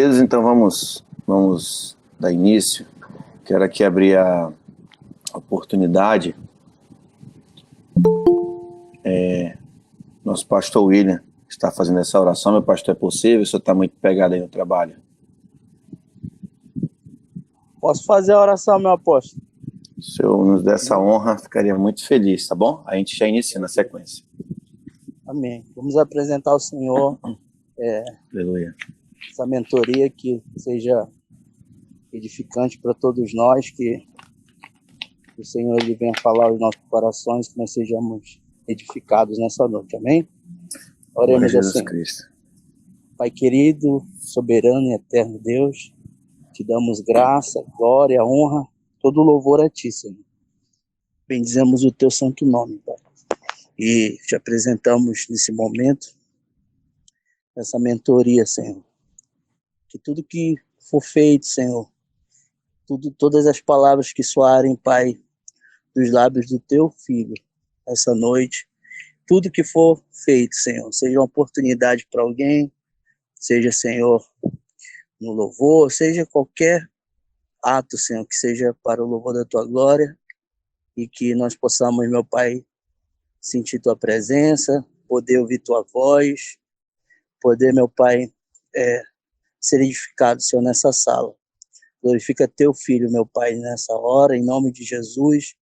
Queridos, então vamos dar início. Quero aqui abrir a oportunidade. Nosso pastor William está fazendo essa oração. Meu pastor, é possível? O senhor está muito pegado aí no trabalho. Posso fazer a oração, meu apóstolo? Se o senhor nos der essa honra, ficaria muito feliz, tá bom? A gente já inicia na sequência. Amém. Vamos apresentar ao Senhor Aleluia. essa mentoria que seja edificante para todos nós, que o Senhor ele venha falar aos nossos corações, que nós sejamos edificados nessa noite. Amém? Oremos assim. Cristo. Pai querido, soberano e eterno Deus, te damos graça, glória, honra, todo louvor a ti, Senhor. Bendizemos o teu santo nome, Pai. E te apresentamos nesse momento essa mentoria, Senhor. Que tudo que for feito, Senhor, todas as palavras que soarem, Pai, dos lábios do teu filho, essa noite, tudo que for feito, Senhor, seja uma oportunidade para alguém, seja, Senhor, no louvor, seja qualquer ato, Senhor, que seja para o louvor da tua glória, e que nós possamos, meu Pai, sentir tua presença, poder ouvir tua voz, poder, meu Pai, ser edificado, Senhor, nessa sala. Glorifica teu filho, meu Pai, nessa hora, em nome de Jesus.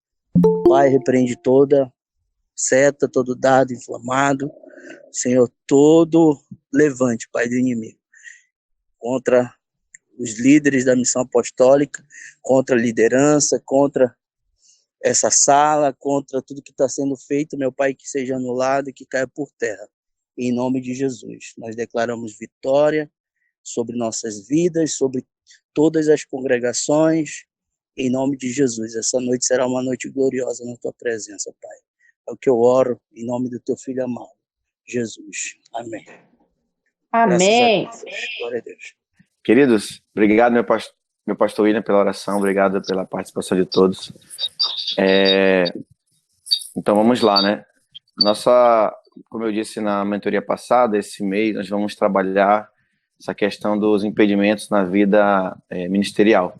Pai, repreende toda seta, todo dardo inflamado, Senhor, todo levante, Pai, do inimigo, contra os líderes da missão apostólica, contra a liderança, contra essa sala, contra tudo que está sendo feito, meu Pai, que seja anulado e que caia por terra. Em nome de Jesus, nós declaramos vitória sobre nossas vidas, sobre todas as congregações, em nome de Jesus. Essa noite será uma noite gloriosa na tua presença, Pai. É o que eu oro em nome do teu filho amado, Jesus. Amém. Amém. Graças a Deus. Glória a Deus. Queridos, obrigado, meu pastor William, pela oração. Obrigado pela participação de todos. Então vamos lá, né? Como eu disse na mentoria passada, esse mês nós vamos trabalhar essa questão dos impedimentos na vida ministerial.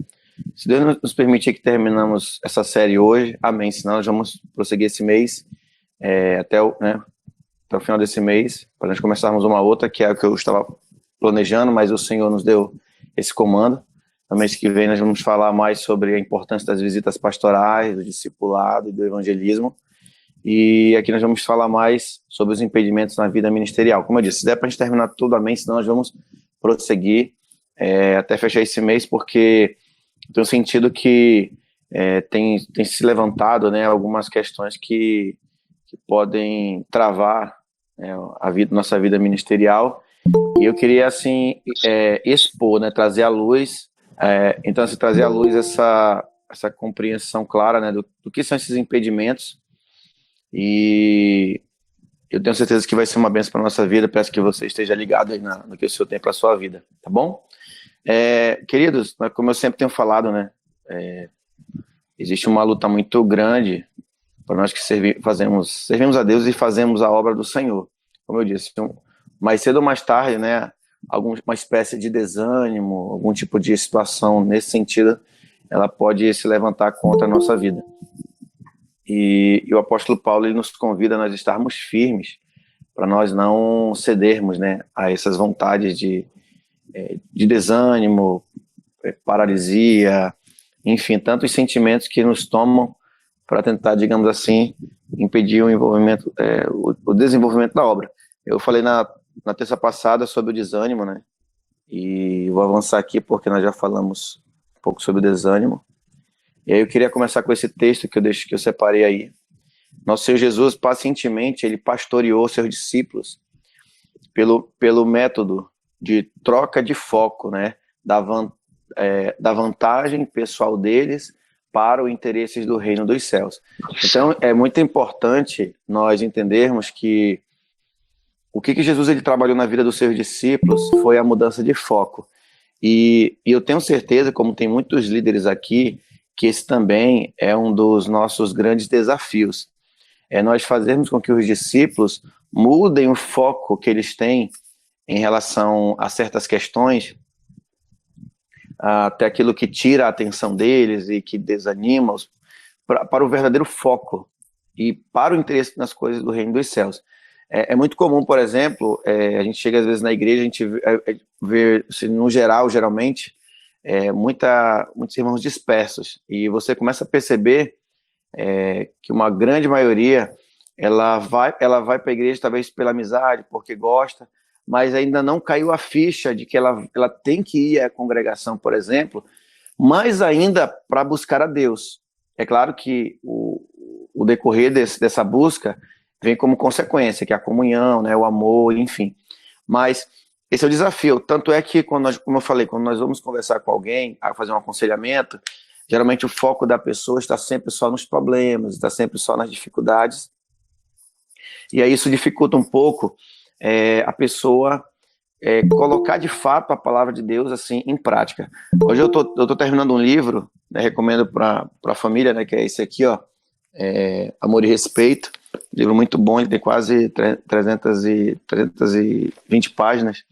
Se Deus nos permitir que terminamos essa série hoje, amém. Senão nós vamos prosseguir esse mês até o final desse mês, para nós começarmos uma outra, que é o que eu estava planejando, mas o Senhor nos deu esse comando. No mês que vem nós vamos falar mais sobre a importância das visitas pastorais, do discipulado e do evangelismo. E aqui nós vamos falar mais sobre os impedimentos na vida ministerial. Como eu disse, se der para a gente terminar tudo, amém, senão nós vamos prosseguir até fechar esse mês, porque tenho sentido que tem se levantado, né, algumas questões que podem travar nossa vida ministerial. E eu queria, assim, expor, né, trazer à luz, então, assim, trazer à luz essa compreensão clara, né, do que são esses impedimentos. E eu tenho certeza que vai ser uma bênção para a nossa vida. Peço que você esteja ligado aí no que o Senhor tem para a sua vida, tá bom? Queridos, como eu sempre tenho falado, né, existe uma luta muito grande para nós que servimos a Deus e fazemos a obra do Senhor. Como eu disse, mais cedo ou mais tarde, né, uma espécie de desânimo, algum tipo de situação nesse sentido, ela pode se levantar contra a nossa vida. E o apóstolo Paulo, ele nos convida a nós estarmos firmes, para nós não cedermos, né, a essas vontades de desânimo, paralisia, enfim, tantos sentimentos que nos tomam para tentar, digamos assim, impedir o desenvolvimento da obra. Eu falei na terça passada sobre o desânimo, né, e vou avançar aqui porque nós já falamos um pouco sobre o desânimo. E aí eu queria começar com esse texto que eu separei aí. Nosso Senhor Jesus, pacientemente, ele pastoreou seus discípulos pelo método de troca de foco, né, da vantagem pessoal deles para os interesses do reino dos céus. Então, é muito importante nós entendermos que o que Jesus ele trabalhou na vida dos seus discípulos foi a mudança de foco. E eu tenho certeza, como tem muitos líderes aqui, que esse também é um dos nossos grandes desafios. Nós fazermos com que os discípulos mudem o foco que eles têm em relação a certas questões até aquilo que tira a atenção deles e que desanima-os, para o verdadeiro foco e para o interesse nas coisas do reino dos céus. É muito comum, por exemplo, a gente chega às vezes na igreja, a gente vê assim, no geral, geralmente, muitos irmãos dispersos, e você começa a perceber que uma grande maioria ela vai para a igreja talvez pela amizade, porque gosta, mas ainda não caiu a ficha de que ela tem que ir à congregação, por exemplo, mas ainda para buscar a Deus. É claro que o decorrer dessa busca vem como consequência, que é a comunhão, né, o amor, enfim. Mas esse é o desafio. Tanto é que, como eu falei, quando nós vamos conversar com alguém, fazer um aconselhamento, geralmente o foco da pessoa está sempre só nos problemas, está sempre só nas dificuldades. E aí isso dificulta um pouco a pessoa colocar de fato a palavra de Deus assim em prática. Hoje eu tô terminando um livro, né, recomendo para a família, né, que é esse aqui, ó, Amor e Respeito, livro muito bom, ele tem quase 320 páginas.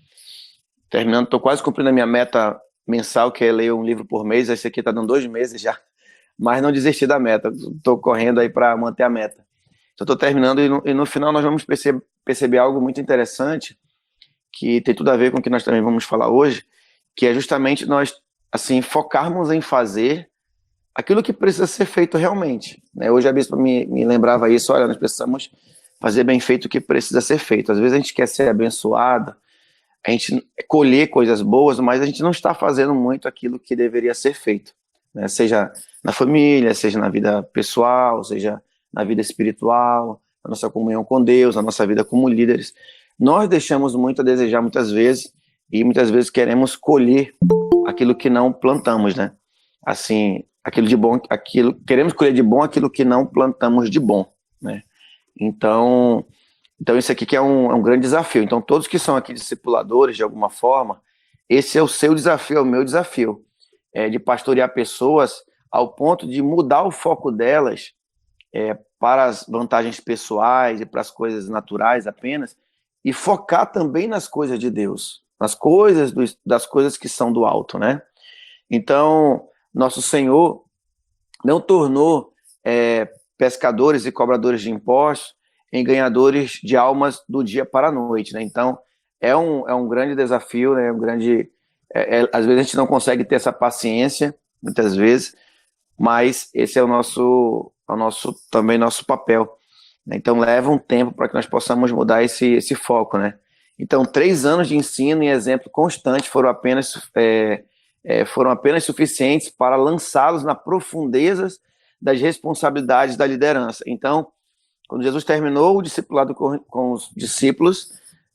Terminando, estou quase cumprindo a minha meta mensal, que é ler um livro por mês. Esse aqui está dando 2 meses já, mas não desisti da meta, estou correndo aí para manter a meta. Então estou terminando e no final nós vamos perceber algo muito interessante, que tem tudo a ver com o que nós também vamos falar hoje, que é justamente nós assim focarmos em fazer aquilo que precisa ser feito realmente, né? Hoje a bispa me lembrava isso, olha, nós precisamos fazer bem feito o que precisa ser feito. Às vezes a gente quer ser abençoado, a gente colher coisas boas, mas a gente não está fazendo muito aquilo que deveria ser feito, né? Seja na família, seja na vida pessoal, seja na vida espiritual, na nossa comunhão com Deus, na nossa vida como líderes. Nós deixamos muito a desejar muitas vezes, e muitas vezes queremos colher aquilo que não plantamos, né? Assim, aquilo de bom, queremos colher de bom aquilo que não plantamos de bom, né? Então isso aqui que é um grande desafio. Então todos que são aqui discipuladores de alguma forma, esse é o seu desafio, é o meu desafio, de pastorear pessoas ao ponto de mudar o foco delas para as vantagens pessoais e para as coisas naturais apenas, e focar também nas coisas de Deus, das coisas que são do alto, né? Então, nosso Senhor não tornou pescadores e cobradores de impostos em ganhadores de almas do dia para a noite, né? Então, é um grande desafio, né? Às vezes a gente não consegue ter essa paciência, muitas vezes, mas esse é também nosso papel, né? Então, leva um tempo para que nós possamos mudar esse foco, né? Então, 3 anos de ensino e exemplo constante foram apenas suficientes para lançá-los na profundezas das responsabilidades da liderança. Então, quando Jesus terminou o discipulado com os discípulos,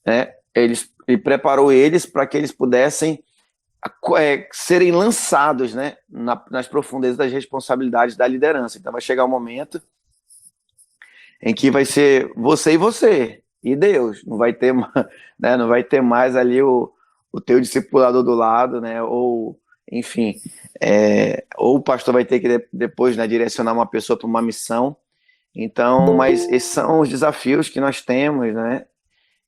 né, ele preparou eles para que eles pudessem serem lançados, né, nas profundezas das responsabilidades da liderança. Então vai chegar um momento em que vai ser você e Deus. Não vai ter, né, não vai ter mais ali o teu discipulador do lado, né, ou enfim, ou o pastor vai ter que depois, né, direcionar uma pessoa para uma missão. Então, mas esses são os desafios que nós temos, né?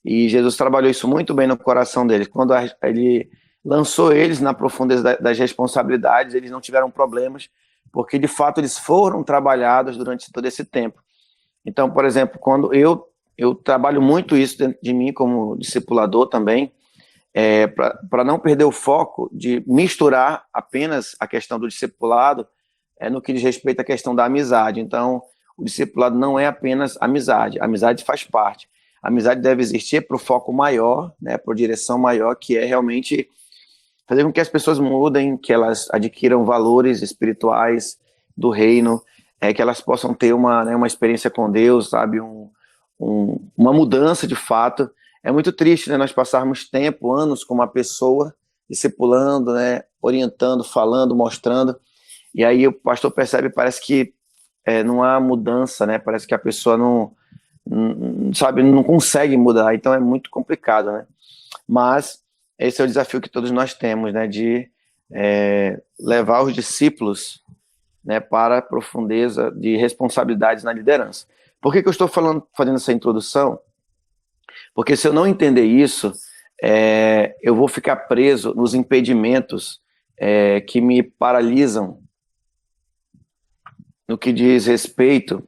E Jesus trabalhou isso muito bem no coração deles. Quando ele lançou eles na profundeza das responsabilidades, eles não tiveram problemas, porque de fato eles foram trabalhados durante todo esse tempo. Então, por exemplo, quando eu trabalho muito isso dentro de mim como discipulador também, para não perder o foco de misturar apenas a questão do discipulado no que diz respeito à questão da amizade. Então, o discipulado não é apenas amizade, a amizade faz parte. A amizade deve existir para o foco maior, né, para a direção maior, que é realmente fazer com que as pessoas mudem, que elas adquiram valores espirituais do reino, que elas possam ter uma experiência com Deus, sabe, uma mudança de fato. É muito triste, né, nós passarmos tempo, anos com uma pessoa, discipulando, né, orientando, falando, mostrando, e aí o pastor percebe, parece que não há mudança, né? Parece que a pessoa não consegue mudar, então é muito complicado, né? Mas esse é o desafio que todos nós temos, né? De levar os discípulos, né, para a profundeza de responsabilidades na liderança. Por que eu estou fazendo essa introdução? Porque se eu não entender isso, eu vou ficar preso nos impedimentos que me paralisam no que diz respeito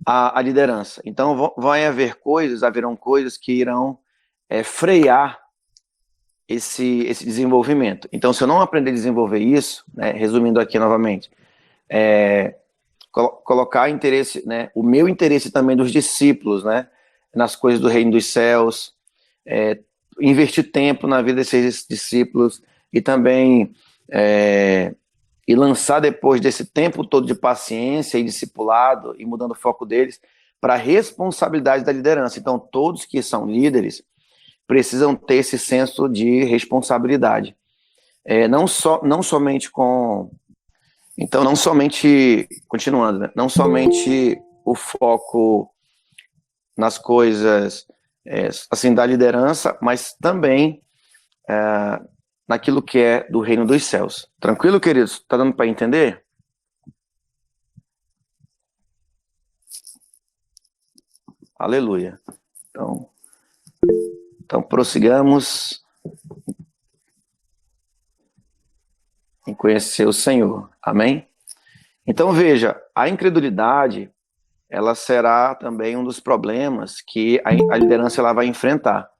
à liderança. Então, haverão coisas que irão frear esse desenvolvimento. Então, se eu não aprender a desenvolver isso, né, resumindo aqui novamente, colocar interesse, né, o meu interesse também dos discípulos, né, nas coisas do reino dos céus, investir tempo na vida desses discípulos e também e lançar depois desse tempo todo de paciência e discipulado e mudando o foco deles para a responsabilidade da liderança. Então, todos que são líderes precisam ter esse senso de responsabilidade. Não somente, continuando, né? Não somente o foco nas coisas assim, da liderança, mas também naquilo que é do reino dos céus. Tranquilo, queridos? Tá dando para entender? Aleluia. Então prossigamos em conhecer o Senhor. Amém? Então veja, a incredulidade, ela será também um dos problemas que a liderança ela vai enfrentar.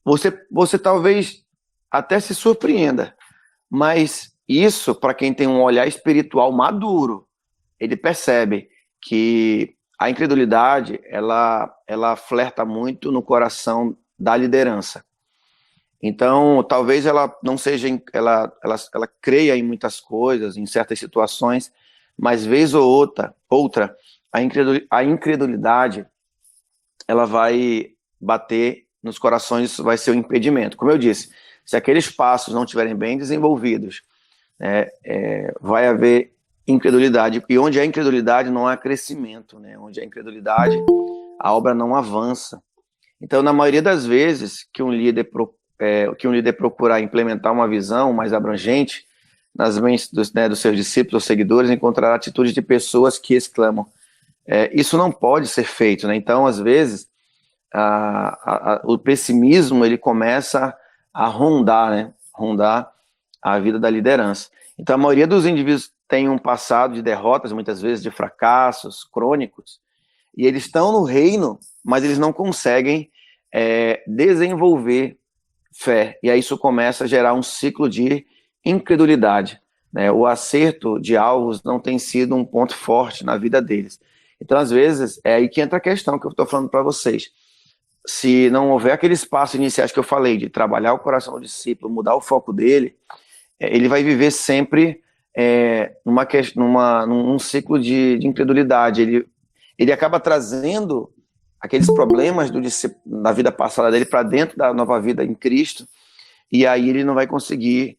Você talvez até se surpreenda, mas isso, para quem tem um olhar espiritual maduro, ele percebe que a incredulidade, ela flerta muito no coração da liderança. Então, talvez ela não seja, ela creia em muitas coisas, em certas situações, mas vez ou outra a incredulidade, ela vai bater nos corações, isso vai ser um impedimento. Como eu disse, se aqueles passos não estiverem bem desenvolvidos, vai haver incredulidade, e onde há incredulidade não há crescimento, né? Onde há incredulidade, a obra não avança. Então, na maioria das vezes que um líder procurar implementar uma visão mais abrangente nas mentes dos seus discípulos ou seguidores, encontrará atitudes de pessoas que exclamam. Isso não pode ser feito, né? Então, às vezes, o pessimismo ele começa a rondar, né? Rondar a vida da liderança. Então, a maioria dos indivíduos tem um passado de derrotas, muitas vezes de fracassos crônicos, e eles estão no reino, mas eles não conseguem desenvolver fé. E aí isso começa a gerar um ciclo de incredulidade, né? O acerto de alvos não tem sido um ponto forte na vida deles. Então, às vezes, é aí que entra a questão que eu estou falando para vocês. Se não houver aqueles passos iniciais que eu falei, de trabalhar o coração do discípulo, mudar o foco dele, ele vai viver sempre num ciclo de incredulidade. Ele acaba trazendo aqueles problemas da vida passada dele para dentro da nova vida em Cristo, e aí ele não vai conseguir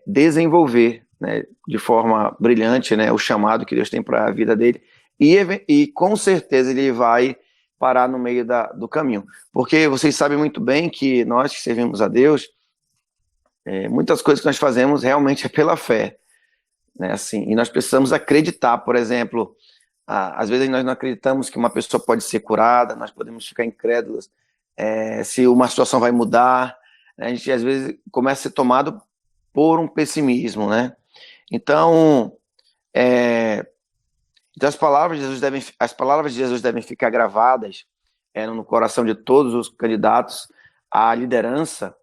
desenvolver, né, de forma brilhante, né, o chamado que Deus tem para a vida dele, e com certeza ele vai parar no meio do caminho. Porque vocês sabem muito bem que nós que servimos a Deus, muitas coisas que nós fazemos realmente é pela fé, né, assim, e nós precisamos acreditar. Por exemplo, às vezes nós não acreditamos que uma pessoa pode ser curada, nós podemos ficar incrédulos se uma situação vai mudar, né? A gente às vezes começa a ser tomado por um pessimismo, né? Então, as palavras de Jesus devem ficar gravadas no coração de todos os candidatos à liderança,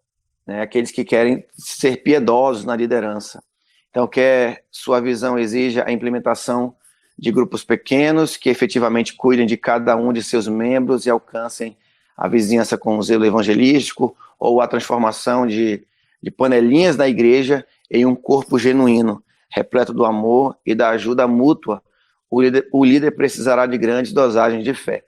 né? Aqueles que querem ser piedosos na liderança. Então, quer sua visão exija a implementação de grupos pequenos que efetivamente cuidem de cada um de seus membros e alcancem a vizinhança com o zelo evangelístico, ou a transformação de panelinhas da igreja em um corpo genuíno, repleto do amor e da ajuda mútua. O líder precisará de grandes dosagens de fé.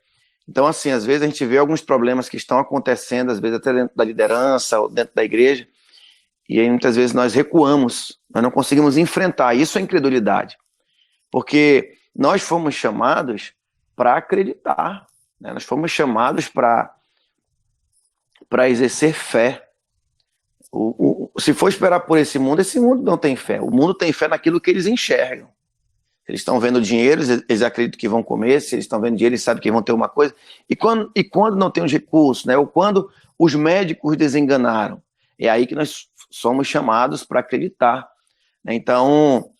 Então, assim, às vezes a gente vê alguns problemas que estão acontecendo, às vezes até dentro da liderança ou dentro da igreja, e aí muitas vezes nós recuamos, nós não conseguimos enfrentar. Isso é incredulidade. Porque nós fomos chamados para acreditar, né? Nós fomos chamados para exercer fé. Se for esperar por esse mundo não tem fé. O mundo tem fé naquilo que eles enxergam. Eles estão vendo dinheiro, eles acreditam que vão comer. Se eles estão vendo dinheiro, eles sabem que vão ter uma coisa. E quando não tem os recursos, né? Ou quando os médicos desenganaram, é aí que nós somos chamados para acreditar. Então,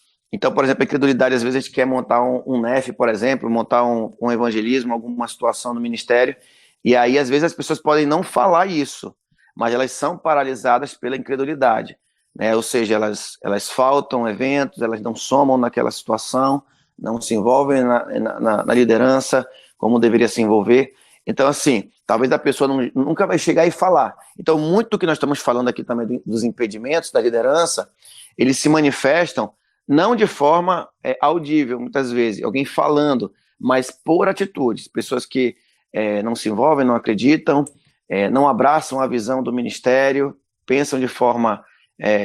por exemplo, a incredulidade, às vezes a gente quer montar um NEF, por exemplo, montar um evangelismo, alguma situação no ministério, e aí às vezes as pessoas podem não falar isso, mas elas são paralisadas pela incredulidade, né? Ou seja, elas faltam eventos, elas não somam naquela situação, não se envolvem na liderança como deveria se envolver. Então, assim, talvez a pessoa nunca vai chegar e falar. Então, muito do que nós estamos falando aqui também dos impedimentos da liderança, eles se manifestam não de forma audível, muitas vezes, alguém falando, mas por atitudes. Pessoas que não se envolvem, não acreditam, não abraçam a visão do ministério, pensam de forma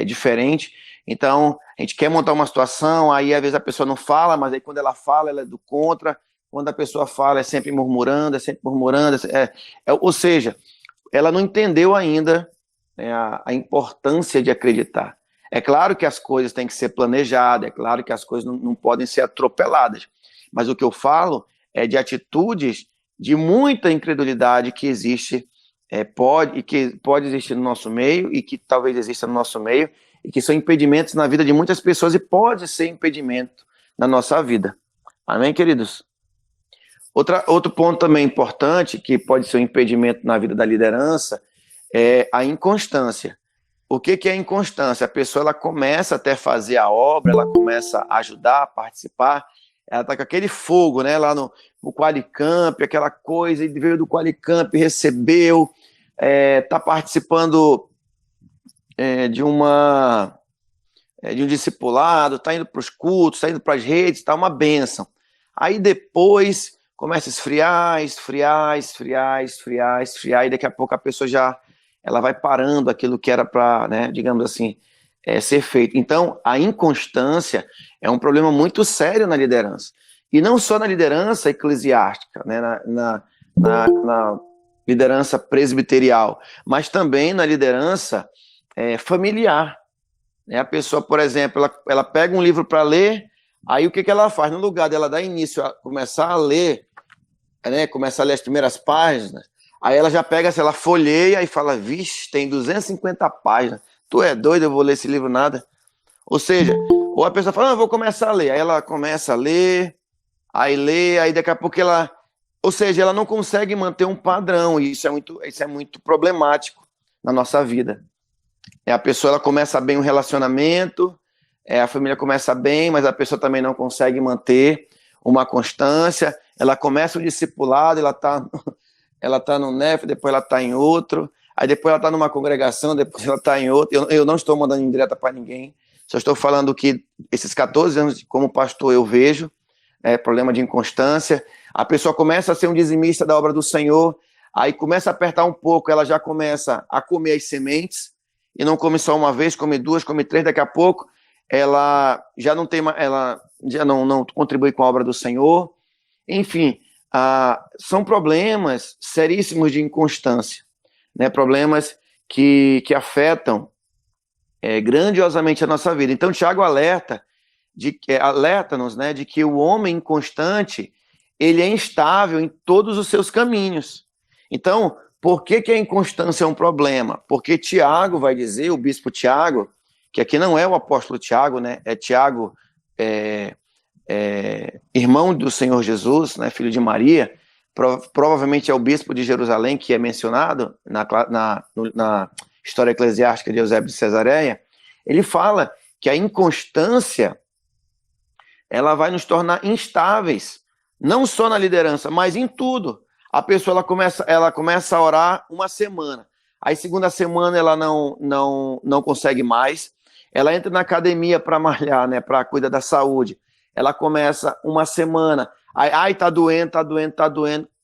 diferente. Então, a gente quer montar uma situação, aí às vezes a pessoa não fala, mas aí quando ela fala, ela é do contra. Quando a pessoa fala, é sempre murmurando, ou seja, ela não entendeu ainda, né, a importância de acreditar. É claro que as coisas têm que ser planejadas, é claro que as coisas não podem ser atropeladas, mas o que eu falo é de atitudes de muita incredulidade que existe, que pode existir no nosso meio e que talvez exista no nosso meio e que são impedimentos na vida de muitas pessoas e pode ser impedimento na nossa vida. Amém, queridos? Outro ponto também importante que pode ser um impedimento na vida da liderança é a inconstância. O que é a inconstância? A pessoa ela começa até a fazer a obra, ela começa a ajudar, a participar, ela está com aquele fogo, né, lá no Qualicamp, aquela coisa, e veio do Qualicamp, recebeu, está participando de um discipulado, está indo para os cultos, está indo para as redes, está uma bênção. Aí depois começa a esfriar, e daqui a pouco a pessoa ela vai parando aquilo que era para, né, digamos assim, ser feito. Então, a inconstância é um problema muito sério na liderança. E não só na liderança eclesiástica, né, na liderança presbiterial, mas também na liderança familiar. A pessoa, por exemplo, ela pega um livro para ler, aí o que ela faz? No lugar dela dar início a começar a ler, né, começar a ler as primeiras páginas, aí ela já pega, se ela folheia e fala, vixe, tem 250 páginas, tu é doido, eu vou ler esse livro nada. Ou seja, ou a pessoa fala, eu vou começar a ler, aí ela começa a ler, aí daqui a pouco ou seja, ela não consegue manter um padrão, e isso é muito problemático na nossa vida. A pessoa ela começa bem um relacionamento, a família começa bem, mas a pessoa também não consegue manter uma constância, ela começa o discipulado, ela tá no NEF, depois ela está em outro, aí depois ela está numa congregação, depois ela está em outro. Eu não estou mandando indireta para ninguém, só estou falando que esses 14 anos como pastor eu vejo problema de inconstância. A pessoa começa a ser um dizimista da obra do Senhor, aí começa a apertar um pouco, ela já começa a comer as sementes, e não come só uma vez, come duas, come três, daqui a pouco ela já não tem, ela já não contribui com a obra do Senhor. Enfim, são problemas seríssimos de inconstância, né? Problemas que afetam grandiosamente a nossa vida. Então, Tiago alerta-nos, né, de que o homem inconstante ele é instável em todos os seus caminhos. Então, por que a inconstância é um problema? Porque Tiago vai dizer, o bispo Tiago, que aqui não é o apóstolo Tiago, né? É Tiago, irmão do Senhor Jesus, né? Filho de Maria, provavelmente é o bispo de Jerusalém que é mencionado na história eclesiástica de Eusébio de Cesareia. Ele fala que a inconstância ela vai nos tornar instáveis, não só na liderança, mas em tudo. A pessoa ela começa a orar uma semana, aí segunda semana ela não consegue mais, ela entra na academia para malhar, né, para cuidar da saúde, ela começa uma semana, aí tá doendo,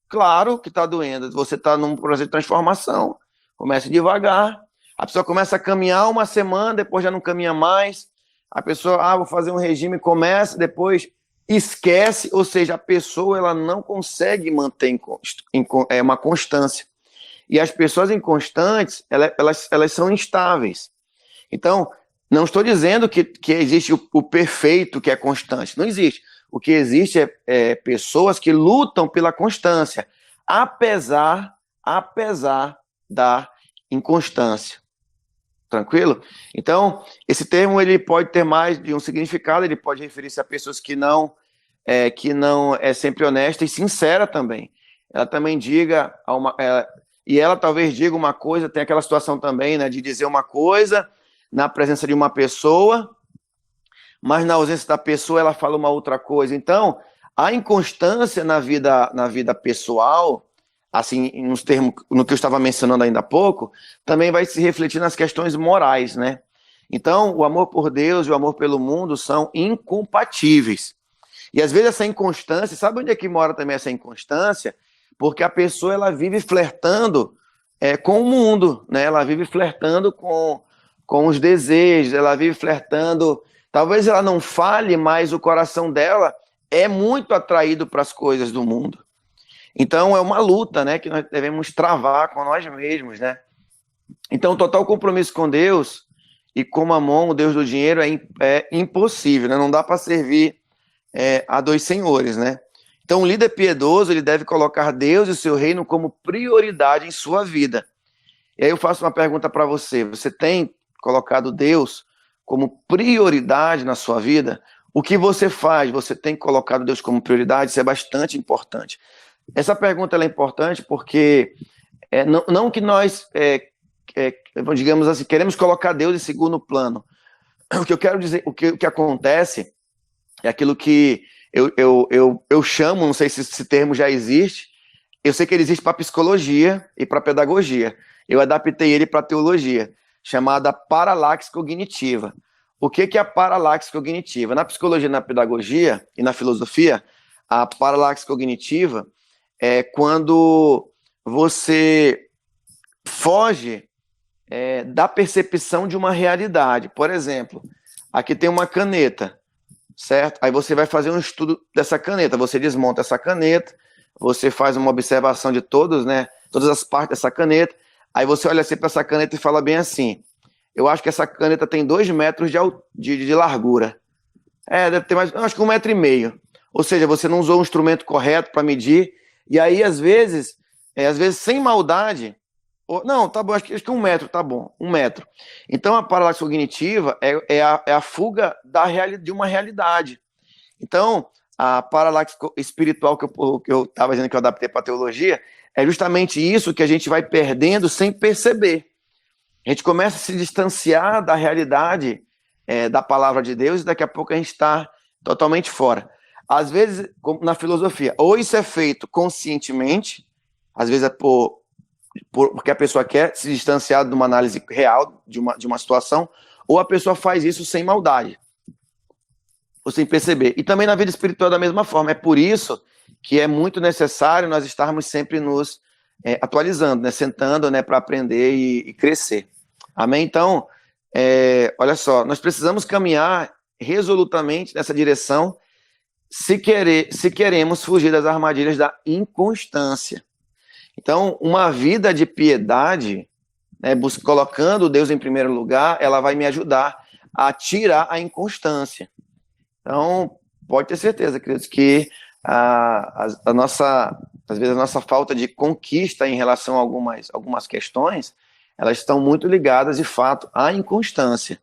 claro que tá doendo, você tá num processo de transformação, começa devagar, a pessoa começa a caminhar uma semana, depois já não caminha mais, a pessoa, vou fazer um regime, começa, depois esquece, ou seja, a pessoa ela não consegue manter uma constância. E as pessoas inconstantes, elas são instáveis. Então, não estou dizendo que existe o perfeito que é constante. Não existe. O que existe é pessoas que lutam pela constância, apesar da inconstância. Tranquilo? Então, esse termo ele pode ter mais de um significado, ele pode referir-se a pessoas que não é sempre honesta e sincera também. Ela também diga, e ela talvez diga uma coisa, tem aquela situação também, né, de dizer uma coisa na presença de uma pessoa, mas na ausência da pessoa ela fala uma outra coisa. Então, a inconstância na vida pessoal, assim, nos termos, no que eu estava mencionando ainda há pouco, também vai se refletir nas questões morais, né? Então, o amor por Deus e o amor pelo mundo são incompatíveis. E às vezes essa inconstância, sabe onde é que mora também essa inconstância? Porque a pessoa ela vive flertando com o mundo, né? Ela vive flertando com os desejos, ela vive flertando. Talvez ela não fale, mas o coração dela é muito atraído para as coisas do mundo. Então é uma luta, né, que nós devemos travar com nós mesmos, né? Então total compromisso com Deus e com Mamon, o Deus do dinheiro, é impossível, né? Não dá para servir a dois senhores, né? Então, um líder piedoso, ele deve colocar Deus e o seu reino como prioridade em sua vida. E aí eu faço uma pergunta para você. Você tem colocado Deus como prioridade na sua vida? O que você faz? Você tem colocado Deus como prioridade? Isso é bastante importante. Essa pergunta é importante porque não que nós, digamos assim, queremos colocar Deus em segundo plano. O que eu quero dizer, o que acontece é aquilo que eu chamo, não sei se esse termo já existe, eu sei que ele existe para psicologia e para pedagogia. Eu adaptei ele para teologia, chamada paralaxe cognitiva. O que é a paralaxe cognitiva? Na psicologia, na pedagogia e na filosofia, a paralaxe cognitiva é quando você foge da percepção de uma realidade. Por exemplo, aqui tem uma caneta, certo? Aí você vai fazer um estudo dessa caneta, você desmonta essa caneta, você faz uma observação de todas as partes dessa caneta, aí você olha assim para essa caneta e fala bem assim, eu acho que essa caneta tem 2 metros de largura. Deve ter mais, acho que 1,5 metro. Ou seja, você não usou o instrumento correto para medir, e aí às vezes sem maldade, não, tá bom, acho que 1 metro, tá bom, 1 metro. Então a paralaxe cognitiva é a fuga de uma realidade. Então, a paralaxe espiritual que eu estava dizendo que eu adaptei para a teologia, é justamente isso que a gente vai perdendo sem perceber. A gente começa a se distanciar da realidade da palavra de Deus e daqui a pouco a gente está totalmente fora. Às vezes, como na filosofia, ou isso é feito conscientemente, às vezes é porque a pessoa quer se distanciar de uma análise real de uma situação, ou a pessoa faz isso sem maldade, ou sem perceber. E também na vida espiritual da mesma forma. É por isso que é muito necessário nós estarmos sempre nos atualizando, né, sentando, né, para aprender e crescer. Amém? Então, olha só, nós precisamos caminhar resolutamente nessa direção se queremos fugir das armadilhas da inconstância. Então, uma vida de piedade, né, colocando Deus em primeiro lugar, ela vai me ajudar a tirar a inconstância. Então, pode ter certeza, queridos, que às vezes a nossa falta de conquista em relação a algumas questões, elas estão muito ligadas, de fato, à inconstância.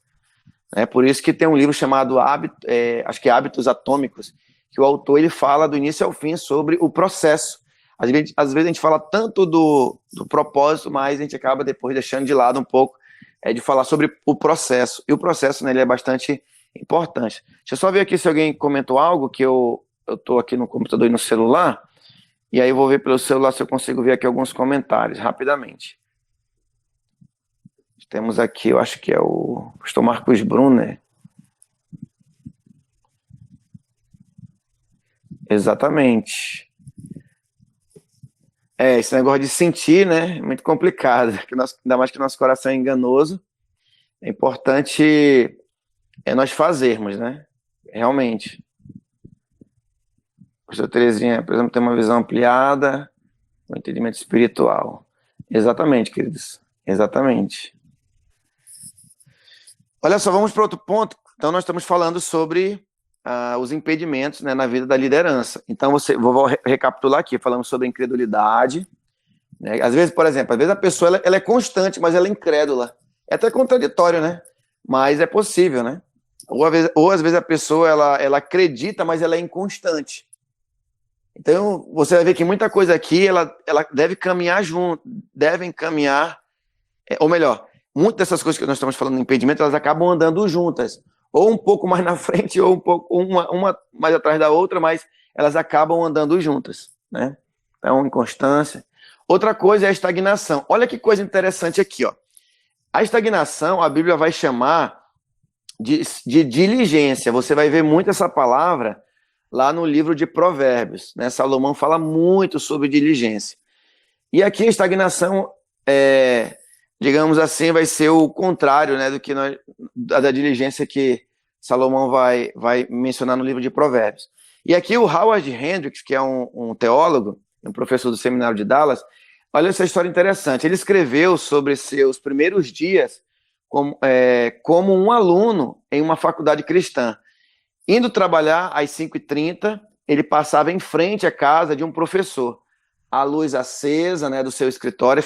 Por isso que tem um livro chamado acho que Hábitos Atômicos, que o autor ele fala do início ao fim sobre o processo. Às vezes a gente fala tanto do propósito, mas a gente acaba depois deixando de lado um pouco de falar sobre o processo. E o processo, né, ele é bastante importante. Deixa eu só ver aqui se alguém comentou algo, que eu estou aqui no computador e no celular, e aí eu vou ver pelo celular se eu consigo ver aqui alguns comentários, rapidamente. Temos aqui, eu acho que é o pastor Marcos Brunner. Exatamente. Esse negócio de sentir, né, é muito complicado, ainda mais que nosso coração é enganoso. É importante nós fazermos, né, realmente. A pastora Terezinha, por exemplo, tem uma visão ampliada, um entendimento espiritual. Exatamente, queridos, exatamente. Olha só, vamos para outro ponto. Então, nós estamos falando sobre os impedimentos, né, na vida da liderança. Então, vou recapitular aqui, falamos sobre a incredulidade. Né? Às vezes, por exemplo, a pessoa ela é constante, mas ela é incrédula. É até contraditório, né? Mas é possível, né? Ou às vezes a pessoa ela acredita, mas ela é inconstante. Então, você vai ver que muita coisa aqui, ela deve caminhar junto, devem caminhar, ou melhor, muitas dessas coisas que nós estamos falando no impedimento, elas acabam andando juntas, ou um pouco mais na frente, ou um pouco uma mais atrás da outra, mas elas acabam andando juntas, né? Então, inconstância. Outra coisa é a estagnação. Olha que coisa interessante aqui, ó. A estagnação, a Bíblia vai chamar de diligência. Você vai ver muito essa palavra lá no livro de Provérbios, né? Salomão fala muito sobre diligência. E aqui a estagnação, digamos assim, vai ser o contrário, né, da diligência que Salomão vai mencionar no livro de Provérbios. E aqui o Howard Hendricks, que é um teólogo, um professor do seminário de Dallas, olha essa história interessante. Ele escreveu sobre seus primeiros dias como um aluno em uma faculdade cristã. Indo trabalhar às 5h30, ele passava em frente à casa de um professor. A luz acesa, né, do seu escritório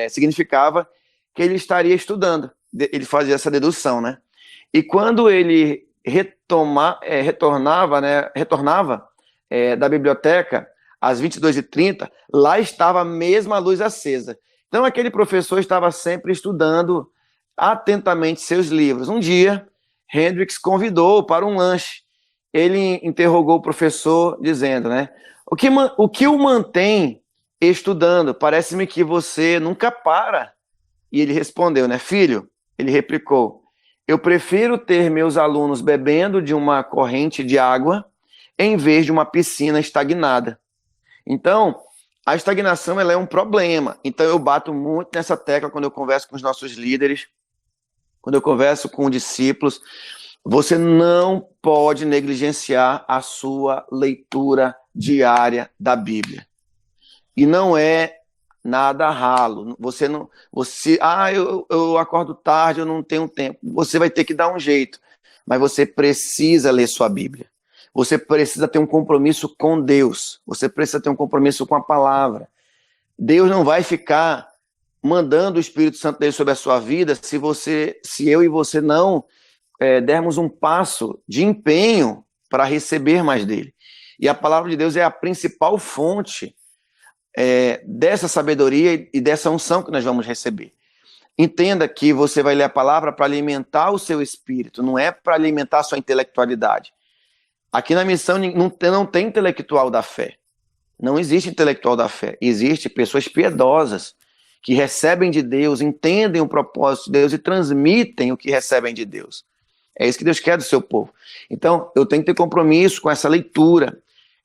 significava que ele estaria estudando. Ele fazia essa dedução, né? E quando ele retornava da biblioteca às 22h30, lá estava a mesma luz acesa. Então aquele professor estava sempre estudando atentamente seus livros. Um dia, Hendricks convidou para um lanche. Ele interrogou o professor dizendo, né, o que o mantém estudando? Parece-me que você nunca para. E ele respondeu, né, filho, ele replicou, eu prefiro ter meus alunos bebendo de uma corrente de água em vez de uma piscina estagnada. Então, a estagnação ela é um problema. Então, eu bato muito nessa tecla quando eu converso com os nossos líderes, quando eu converso com discípulos. Você não pode negligenciar a sua leitura diária da Bíblia. E não é nada ralo. Eu acordo tarde, eu não tenho tempo. Você vai ter que dar um jeito. Mas você precisa ler sua Bíblia. Você precisa ter um compromisso com Deus. Você precisa ter um compromisso com a palavra. Deus não vai ficar mandando o Espírito Santo dele sobre a sua vida se eu e você não dermos um passo de empenho para receber mais dele. E a palavra de Deus é a principal fonte dessa sabedoria e dessa unção que nós vamos receber. Entenda que você vai ler a palavra para alimentar o seu espírito, não é para alimentar a sua intelectualidade. Aqui na missão não tem intelectual da fé. Não existe intelectual da fé. Existem pessoas piedosas que recebem de Deus, entendem o propósito de Deus e transmitem o que recebem de Deus. É isso que Deus quer do seu povo. Então, eu tenho que ter compromisso com essa leitura.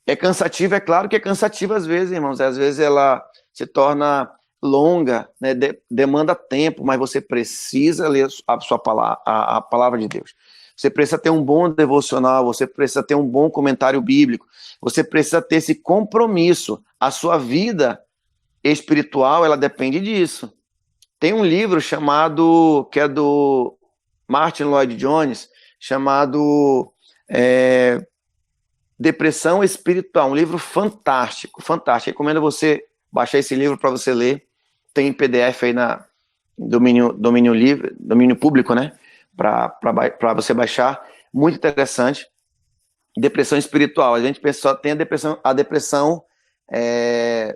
É cansativo, é claro que é cansativo às vezes, irmãos. Às vezes ela se torna longa, né? Demanda tempo, mas você precisa ler a palavra de Deus. Você precisa ter um bom devocional, você precisa ter um bom comentário bíblico, você precisa ter esse compromisso. A sua vida espiritual, ela depende disso. Tem um livro que é do Martin Lloyd Jones, chamado Depressão Espiritual, um livro fantástico, fantástico. Recomendo você baixar esse livro para você ler. Tem PDF aí na domínio livre, domínio público, né? Para você baixar. Muito interessante. Depressão espiritual. A gente só tem a depressão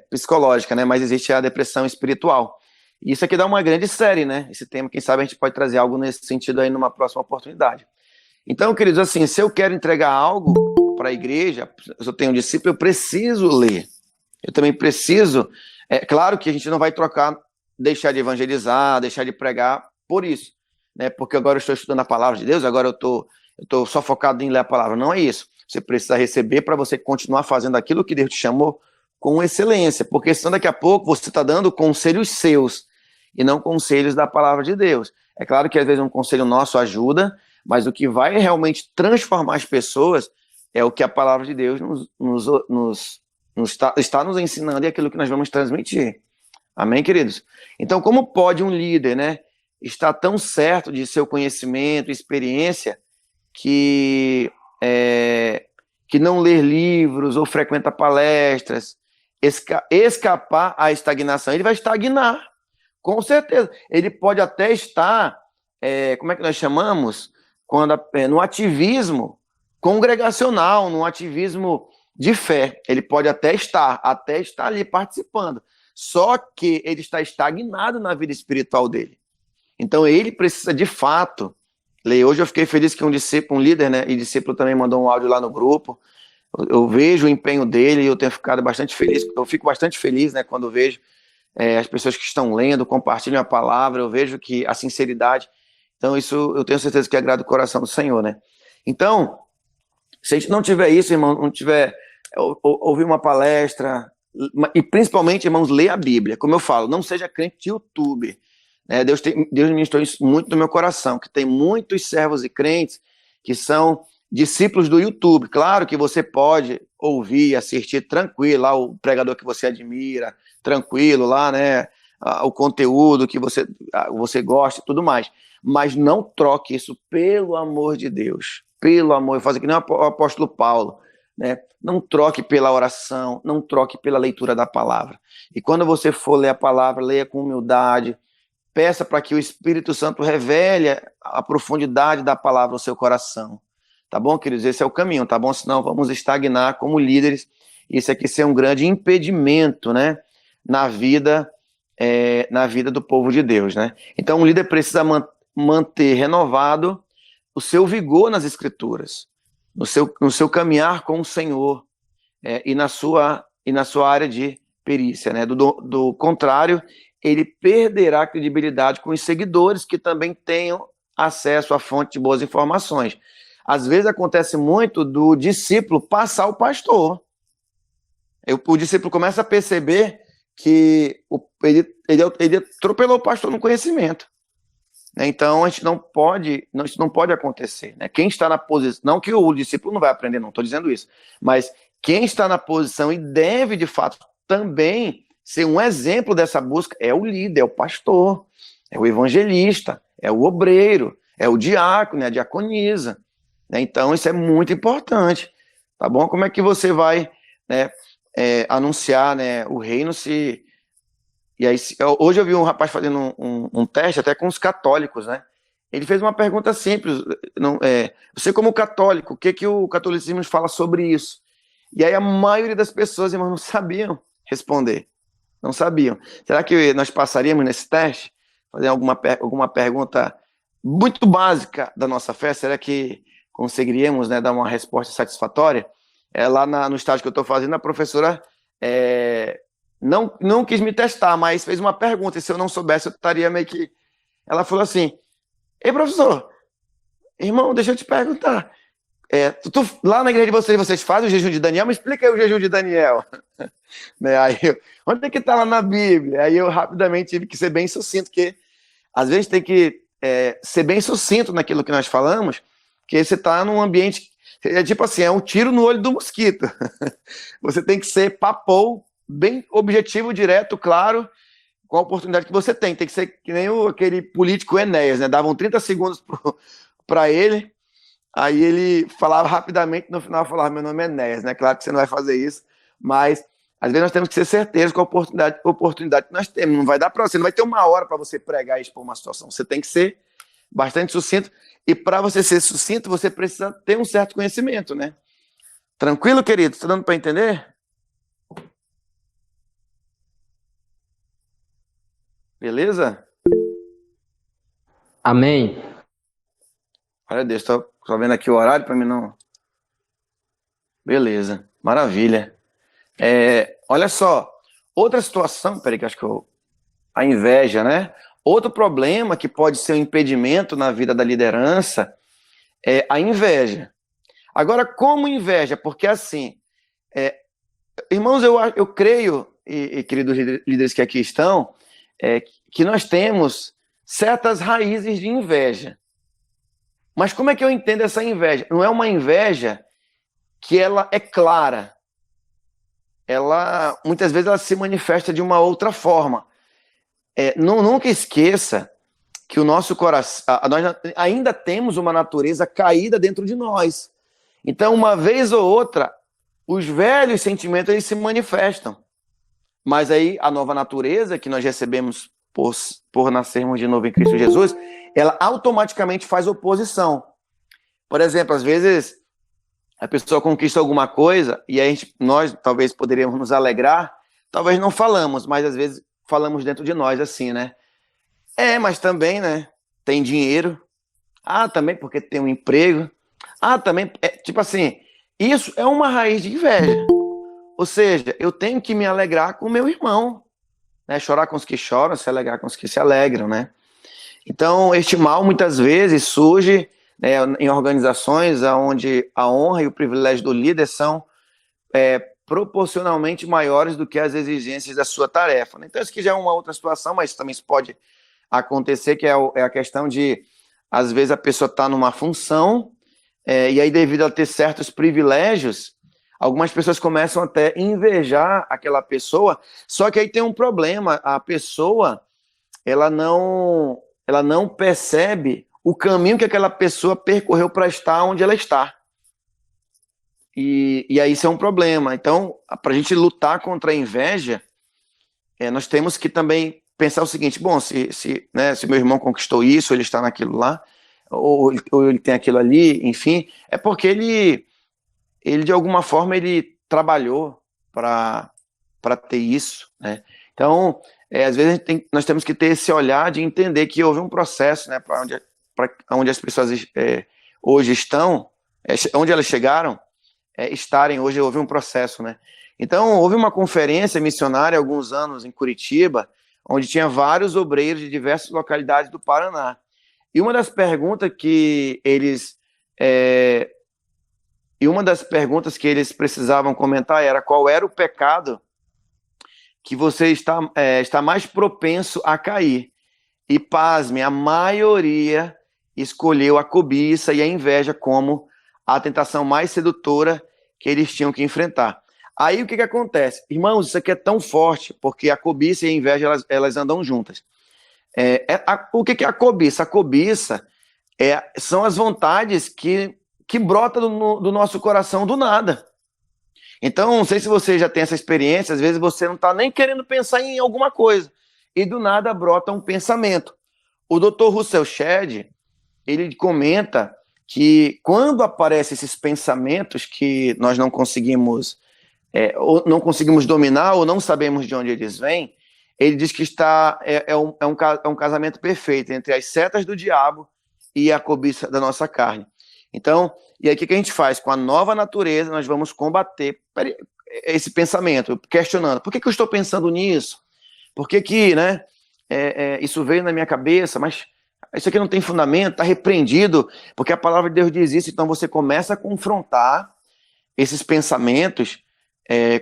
psicológica, né? Mas existe a depressão espiritual. E isso aqui dá uma grande série, né? Esse tema, quem sabe a gente pode trazer algo nesse sentido aí numa próxima oportunidade. Então, queridos, assim, se eu quero entregar algo para a igreja, se eu tenho um discípulo, eu preciso ler. Eu também preciso. É claro que a gente não vai deixar de evangelizar, deixar de pregar por isso, né? Porque agora eu estou estudando a palavra de Deus, agora eu estou só focado em ler a palavra. Não é isso. Você precisa receber para você continuar fazendo aquilo que Deus te chamou com excelência, porque senão daqui a pouco você está dando conselhos seus e não conselhos da palavra de Deus. É claro que às vezes um conselho nosso ajuda, mas o que vai realmente transformar as pessoas é o que a palavra de Deus está nos ensinando e aquilo que nós vamos transmitir. Amém, queridos? Então, como pode um líder, né, estar tão certo de seu conhecimento, experiência, que não ler livros ou frequenta palestras, escapar à estagnação? Ele vai estagnar, Com certeza. Ele pode até estar, como é que nós chamamos? No ativismo congregacional, no ativismo de fé. Ele pode até estar ali participando. Só que ele está estagnado na vida espiritual dele. Então ele precisa de fato ler. Hoje eu fiquei feliz que um discípulo, um líder, né, e discípulo também mandou um áudio lá no grupo. Eu vejo o empenho dele e eu tenho ficado bastante feliz. Eu fico bastante feliz, né, quando vejo as pessoas que estão lendo, compartilham a palavra. Eu vejo que a sinceridade. Então isso eu tenho certeza que agrada o coração do Senhor, né? Então, se a gente não tiver isso, irmão, não tiver ouvir uma palestra, e principalmente, irmãos, ler a Bíblia. Como eu falo, não seja crente de YouTube. Deus ministrou isso muito no meu coração, que tem muitos servos e crentes que são discípulos do YouTube. Claro que você pode ouvir, assistir tranquilo lá o pregador que você admira, tranquilo lá, né, o conteúdo que você gosta e tudo mais. Mas não troque isso, pelo amor de Deus. Pelo amor, eu faço que nem o apóstolo Paulo, né? Não troque pela oração, não troque pela leitura da palavra. E quando você for ler a palavra, leia com humildade, peça para que o Espírito Santo revele a profundidade da palavra ao seu coração. Tá bom, queridos? Esse é o caminho, tá bom? Senão vamos estagnar como líderes. Isso aqui ser um grande impedimento, né? Na vida do povo de Deus, né? Então, um líder precisa manter renovado o seu vigor nas Escrituras, no seu caminhar com o Senhor e na sua área de perícia, né? Do contrário, ele perderá a credibilidade com os seguidores que também tenham acesso à fonte de boas informações. Às vezes acontece muito do discípulo passar o pastor. O discípulo começa a perceber que ele atropelou o pastor no conhecimento. Então, isso não pode acontecer. Né? Quem está na posição, não que o discípulo não vai aprender, não estou dizendo isso, mas quem está na posição e deve, de fato, também ser um exemplo dessa busca é o líder, é o pastor, é o evangelista, é o obreiro, é o diácono, é a diaconisa. Né? Então, isso é muito importante. Tá bom? Como é que você vai, né, anunciar, né, o reino se... E aí, hoje eu vi um rapaz fazendo um teste até com os católicos, né? Ele fez uma pergunta simples. Você como católico, o que o catolicismo fala sobre isso? E aí a maioria das pessoas, irmãos, não sabiam responder. Não sabiam. Será que nós passaríamos nesse teste? Fazer alguma pergunta muito básica da nossa fé? Será que conseguiríamos, né, dar uma resposta satisfatória? Lá no estágio que eu estou fazendo, a professora... Não quis me testar, mas fez uma pergunta, e se eu não soubesse, eu estaria meio que... Ela falou assim, ei, professor, irmão, deixa eu te perguntar, lá na igreja de vocês fazem o jejum de Daniel? Me explica aí o jejum de Daniel. Né, onde é que está lá na Bíblia? Aí eu rapidamente tive que ser bem sucinto, porque às vezes tem que ser bem sucinto naquilo que nós falamos, porque você está num ambiente, tipo assim, é um tiro no olho do mosquito. Você tem que ser papou, bem objetivo, direto, claro, com a oportunidade que você tem. Tem que ser que nem aquele político Enéas, né? Davam 30 segundos para ele, aí ele falava rapidamente, no final falava, meu nome é Enéas, né? Claro que você não vai fazer isso, mas às vezes nós temos que ser certeiros com a oportunidade que nós temos. Não vai dar para você, não vai ter uma hora para você pregar e expor uma situação. Você tem que ser bastante sucinto, e para você ser sucinto, você precisa ter um certo conhecimento, né? Tranquilo, querido? Está dando para entender? Beleza? Amém. Olha Deus, estou vendo aqui o horário para mim não... Beleza, maravilha. Olha só, outra situação, peraí que acho que a inveja, né? Outro problema que pode ser um impedimento na vida da liderança é a inveja. Agora, como inveja? Porque assim, irmãos, eu creio, e queridos líderes que aqui estão, que nós temos certas raízes de inveja. Mas como é que eu entendo essa inveja? Não é uma inveja que ela é clara. Muitas vezes ela se manifesta de uma outra forma. Nunca esqueça que o nosso coração, nós ainda temos uma natureza caída dentro de nós. Então, uma vez ou outra, os velhos sentimentos eles se manifestam. Mas aí a nova natureza que nós recebemos por nascermos de novo em Cristo Jesus, ela automaticamente faz oposição. Por exemplo, às vezes a pessoa conquista alguma coisa e nós talvez poderíamos nos alegrar, talvez não falamos, mas às vezes falamos dentro de nós assim, né? Mas também, né? Tem dinheiro. Também porque tem um emprego. Também, tipo assim, isso é uma raiz de inveja. Ou seja, eu tenho que me alegrar com o meu irmão, né? Chorar com os que choram, se alegrar com os que se alegram, né? Então, este mal muitas vezes surge, né, em organizações onde a honra e o privilégio do líder são proporcionalmente maiores do que as exigências da sua tarefa, né? Então, isso aqui já é uma outra situação, mas também isso pode acontecer, que é a questão de, às vezes, a pessoa está numa função, e aí, devido a ter certos privilégios, algumas pessoas começam até a invejar aquela pessoa, só que aí tem um problema, a pessoa, ela não percebe o caminho que aquela pessoa percorreu para estar onde ela está. E aí isso é um problema. Então, para a gente lutar contra a inveja, nós temos que também pensar o seguinte: bom, se meu irmão conquistou isso, ele está naquilo lá, ou ele tem aquilo ali, enfim, é porque ele de alguma forma, ele trabalhou para ter isso, né? Então, às vezes nós temos que ter esse olhar de entender que houve um processo, né, para onde as pessoas hoje estão, onde elas chegaram, estarem hoje, houve um processo, né? Então, houve uma conferência missionária há alguns anos em Curitiba, onde tinha vários obreiros de diversas localidades do Paraná. E uma das perguntas que eles precisavam comentar era: qual era o pecado que você está mais propenso a cair? E pasme, a maioria escolheu a cobiça e a inveja como a tentação mais sedutora que eles tinham que enfrentar. Aí o que acontece? Irmãos, isso aqui é tão forte, porque a cobiça e a inveja, elas andam juntas. O que é a cobiça? A cobiça são as vontades que brotam do nosso coração do nada. Então, não sei se você já tem essa experiência, às vezes você não está nem querendo pensar em alguma coisa, e do nada brota um pensamento. O Dr. Russell Shedd, ele comenta que quando aparecem esses pensamentos que nós não conseguimos ou não conseguimos dominar, ou não sabemos de onde eles vêm, ele diz que é um casamento perfeito entre as setas do diabo e a cobiça da nossa carne. Então, e aí o que a gente faz? Com a nova natureza, nós vamos combater esse pensamento, questionando: por que eu estou pensando nisso? Por que né, isso veio na minha cabeça? Mas isso aqui não tem fundamento, está repreendido, porque a palavra de Deus diz isso. Então você começa a confrontar esses pensamentos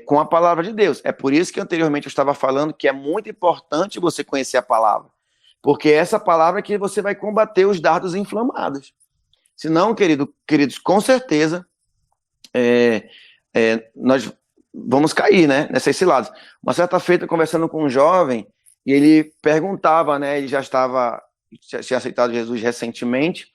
com a palavra de Deus. É por isso que anteriormente eu estava falando que é muito importante você conhecer a palavra, porque é essa palavra que você vai combater os dardos inflamados. Senão, queridos, com certeza nós vamos cair, né, nessas ciladas. Uma certa feita, conversando com um jovem, e ele perguntava, né, ele tinha aceitado Jesus recentemente,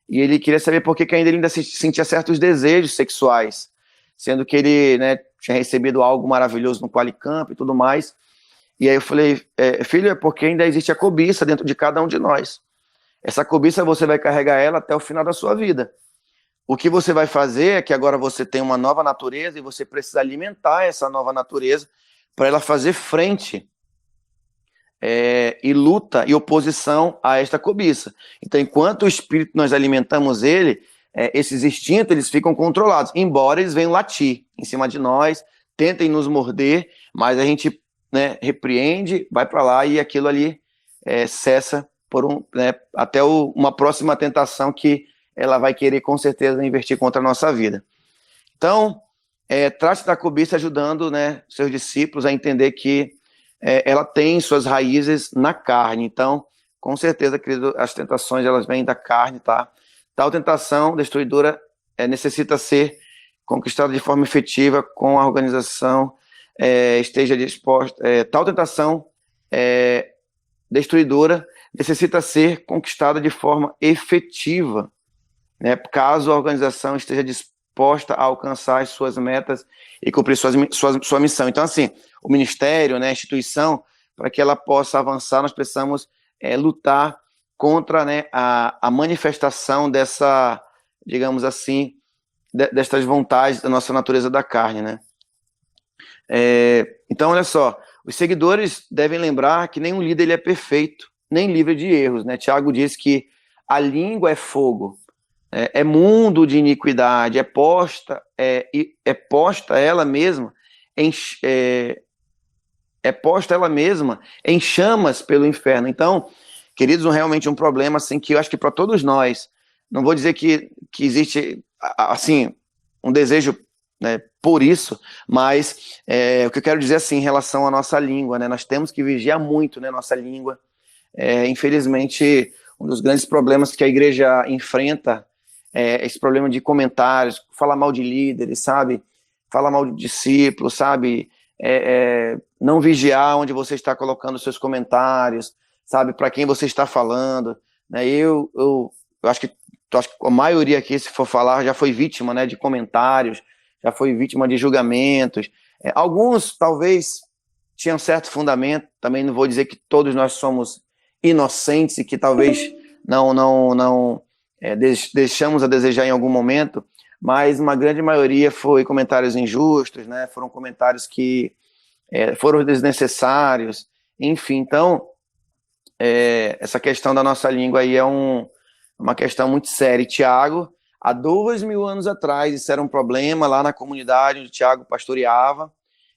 e ele queria saber por que ainda ele ainda sentia certos desejos sexuais, sendo que ele, né, tinha recebido algo maravilhoso no Qualicamp e tudo mais. E aí eu falei: filho, é porque ainda existe a cobiça dentro de cada um de nós. Essa cobiça você vai carregar ela até o final da sua vida. O que você vai fazer é que agora você tem uma nova natureza e você precisa alimentar essa nova natureza para ela fazer frente e luta e oposição a esta cobiça. Então, enquanto o espírito nós alimentamos ele, esses instintos eles ficam controlados, embora eles venham latir em cima de nós, tentem nos morder, mas a gente, né, repreende, vai para lá e aquilo ali cessa até uma próxima tentação que ela vai querer com certeza investir contra a nossa vida. Então, trate da cobiça ajudando, né, seus discípulos a entender que ela tem suas raízes na carne. Então, com certeza, querido, as tentações elas vêm da carne, tá? Tal tentação destruidora necessita ser conquistada de forma efetiva com a organização esteja disposta. Tal tentação destruidora necessita ser conquistada de forma efetiva, né, caso a organização esteja disposta a alcançar as suas metas e cumprir sua missão. Então, assim, o ministério, né, a instituição, para que ela possa avançar, nós precisamos lutar contra, né, a manifestação dessa, digamos assim, destas vontades da nossa natureza da carne, né? Então, olha só, os seguidores devem lembrar que nenhum líder ele é perfeito, nem livre de erros, né? Tiago diz que a língua é fogo, é mundo de iniquidade, é posta ela mesma em chamas pelo inferno. Então, queridos, realmente um problema assim que eu acho que para todos nós, não vou dizer que existe assim um desejo, né, por isso, mas o que eu quero dizer assim em relação à nossa língua, né, nós temos que vigiar muito, né, nossa língua. Infelizmente, um dos grandes problemas que a igreja enfrenta é esse problema de comentários, falar mal de líderes, sabe? Falar mal de discípulos, sabe? Não vigiar onde você está colocando seus comentários, sabe? Para quem você está falando, né? Eu acho que a maioria aqui, se for falar, já foi vítima, né, de comentários, já foi vítima de julgamentos. Alguns, talvez, tinham certo fundamento, também não vou dizer que todos nós somos inocentes e que talvez não deixamos a desejar em algum momento, mas uma grande maioria foi comentários injustos, né? Foram comentários que foram desnecessários, enfim. Então, essa questão da nossa língua aí é uma questão muito séria. E Tiago, há 2000 anos atrás, isso era um problema lá na comunidade onde Tiago pastoreava,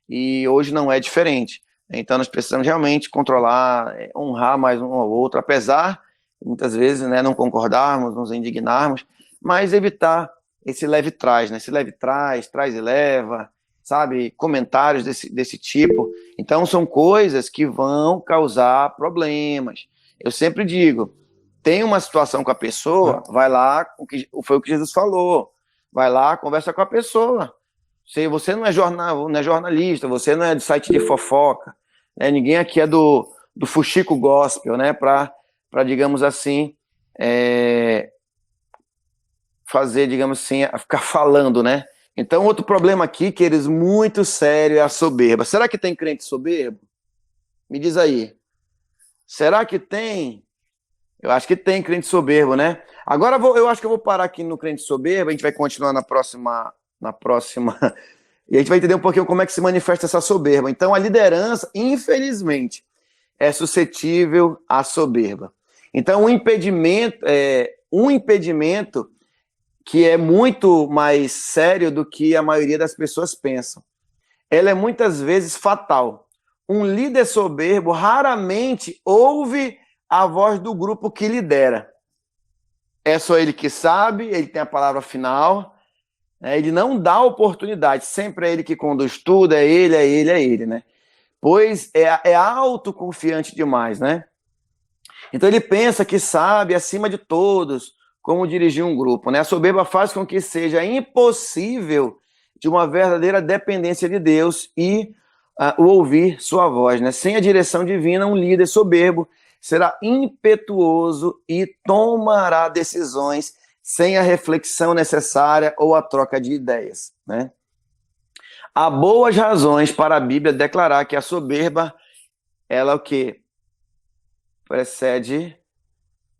e hoje não é diferente. Então, nós precisamos realmente controlar, honrar mais um ao outro, apesar de muitas vezes, né, não concordarmos, nos indignarmos, mas evitar esse leve-trás, né? Esse leve-trás, traz e leva, sabe? Comentários desse tipo. Então, são coisas que vão causar problemas. Eu sempre digo, tem uma situação com a pessoa, vai lá, foi o que Jesus falou, vai lá, conversa com a pessoa. Você não é jornalista, você não é de site de fofoca, né? Ninguém aqui é do fuxico gospel, né? Para, digamos assim, fazer, digamos assim, ficar falando, né? Então, outro problema aqui, queridos, muito sério, é a soberba. Será que tem crente soberbo? Me diz aí. Será que tem? Eu acho que tem crente soberbo, né? Agora eu acho que eu vou parar aqui no crente soberbo, a gente vai continuar na próxima, e a gente vai entender um pouquinho como é que se manifesta essa soberba. Então, a liderança, infelizmente, é suscetível à soberba. Então, um impedimento que é muito mais sério do que a maioria das pessoas pensam. Ela é muitas vezes fatal. Um líder soberbo raramente ouve a voz do grupo que lidera. É só ele que sabe, ele tem a palavra final, né? Ele não dá oportunidade, sempre é ele que conduz tudo, é ele, né? Pois é autoconfiante demais, né? Então ele pensa que sabe, acima de todos, como dirigir um grupo, né? A soberba faz com que seja impossível de uma verdadeira dependência de Deus e o ouvir sua voz, né? Sem a direção divina, um líder soberbo será impetuoso e tomará decisões sem a reflexão necessária ou a troca de ideias, né? Há boas razões para a Bíblia declarar que a soberba, ela o quê? Precede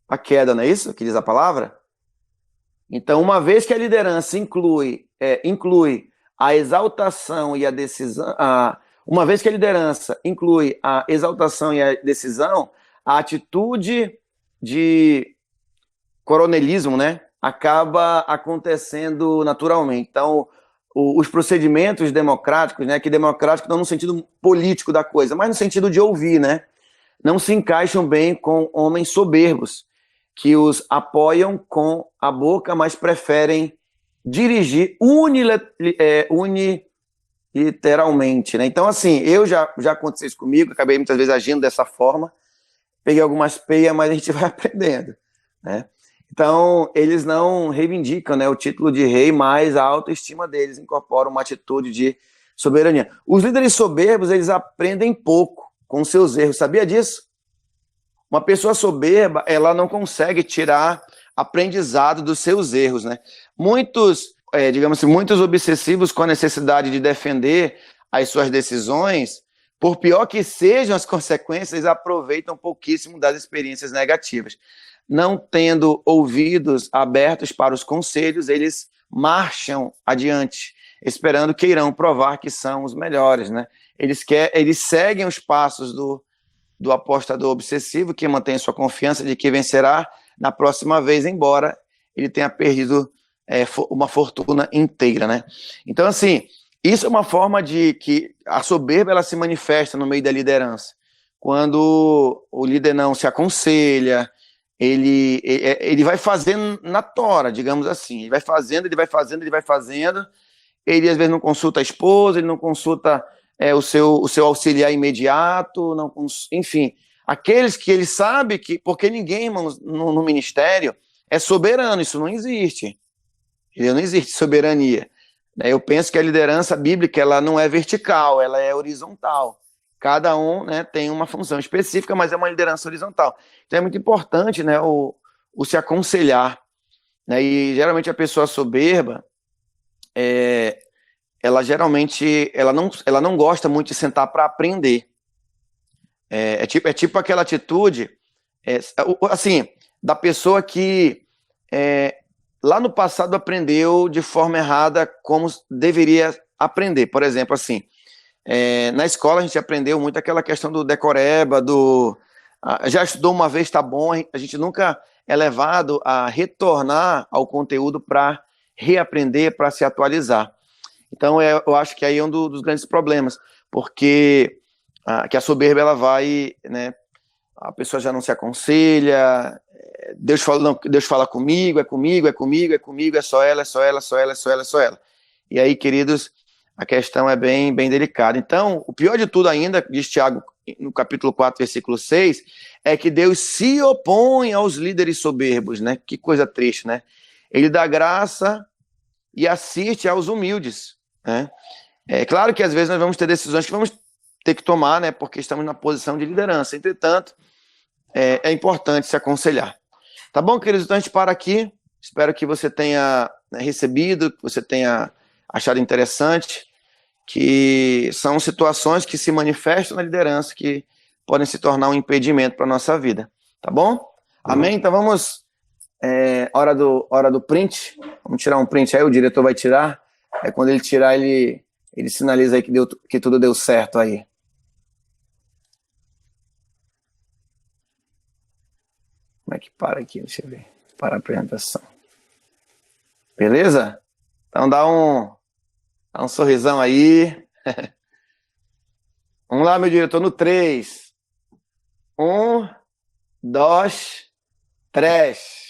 a queda, não é isso que diz a palavra? Então, uma vez que a liderança inclui a exaltação e a decisão, uma vez que a liderança inclui a exaltação e a decisão, a atitude de coronelismo, né, acaba acontecendo naturalmente. Então, os procedimentos democráticos, né, que democrático não no sentido político da coisa, mas no sentido de ouvir, né, não se encaixam bem com homens soberbos, que os apoiam com a boca, mas preferem dirigir uniliteralmente, né? Então, assim, já aconteceu isso comigo, acabei muitas vezes agindo dessa forma, peguei algumas peias, mas a gente vai aprendendo, né? Então, eles não reivindicam, né, o título de rei, mas a autoestima deles incorpora uma atitude de soberania. Os líderes soberbos, eles aprendem pouco com seus erros, sabia disso? Uma pessoa soberba, ela não consegue tirar aprendizado dos seus erros, né? Muitos, digamos assim, muitos obsessivos com a necessidade de defender as suas decisões Por pior que sejam as consequências, eles aproveitam pouquíssimo das experiências negativas. Não tendo ouvidos abertos para os conselhos, eles marcham adiante, esperando que irão provar que são os melhores, né? Eles seguem os passos do apostador obsessivo, que mantém sua confiança de que vencerá na próxima vez, embora ele tenha perdido uma fortuna inteira, né? Então, assim, isso é uma forma de que a soberba ela se manifesta no meio da liderança. Quando o líder não se aconselha, ele vai fazendo na tora, digamos assim. Ele vai fazendo, ele às vezes não consulta a esposa, ele não consulta o seu auxiliar imediato, não, enfim, aqueles que ele sabe que, porque ninguém, irmãos, no ministério é soberano, isso não existe. Não existe soberania. Eu penso que a liderança bíblica ela não é vertical, ela é horizontal. Cada um, né, tem uma função específica, mas é uma liderança horizontal. Então é muito importante, né, o se aconselhar. Né, e geralmente a pessoa soberba, ela geralmente ela não gosta muito de sentar para aprender. É tipo aquela atitude, assim, da pessoa que lá no passado aprendeu de forma errada como deveria aprender. Por exemplo, assim, na escola a gente aprendeu muito aquela questão do decoreba, já estudou uma vez, tá bom, a gente nunca é levado a retornar ao conteúdo para reaprender, para se atualizar. Então, eu acho que aí é um dos grandes problemas, porque que a soberba, ela vai, né, a pessoa já não se aconselha, Deus fala comigo, é comigo, é só ela. E aí, queridos, a questão é bem, bem delicada. Então, o pior de tudo ainda, diz Tiago, no capítulo 4, versículo 6, é que Deus se opõe aos líderes soberbos, né? Que coisa triste, né? Ele dá graça e assiste aos humildes, né? É claro que às vezes nós vamos ter decisões que vamos ter que tomar, né? Porque estamos na posição de liderança. Entretanto, é importante se aconselhar. Tá bom, queridos? Então a gente para aqui. Espero que você tenha recebido, que você tenha achado interessante, que são situações que se manifestam na liderança que podem se tornar um impedimento para a nossa vida. Tá bom? Amém? Então vamos, hora do print. Vamos tirar um print aí, o diretor vai tirar. Quando ele tirar, ele sinaliza aí que tudo deu certo aí. Como é que para aqui? Deixa eu ver. Para a apresentação. Beleza? Então dá um sorrisão aí. Vamos lá, meu diretor, no 3. 1, 2, 3.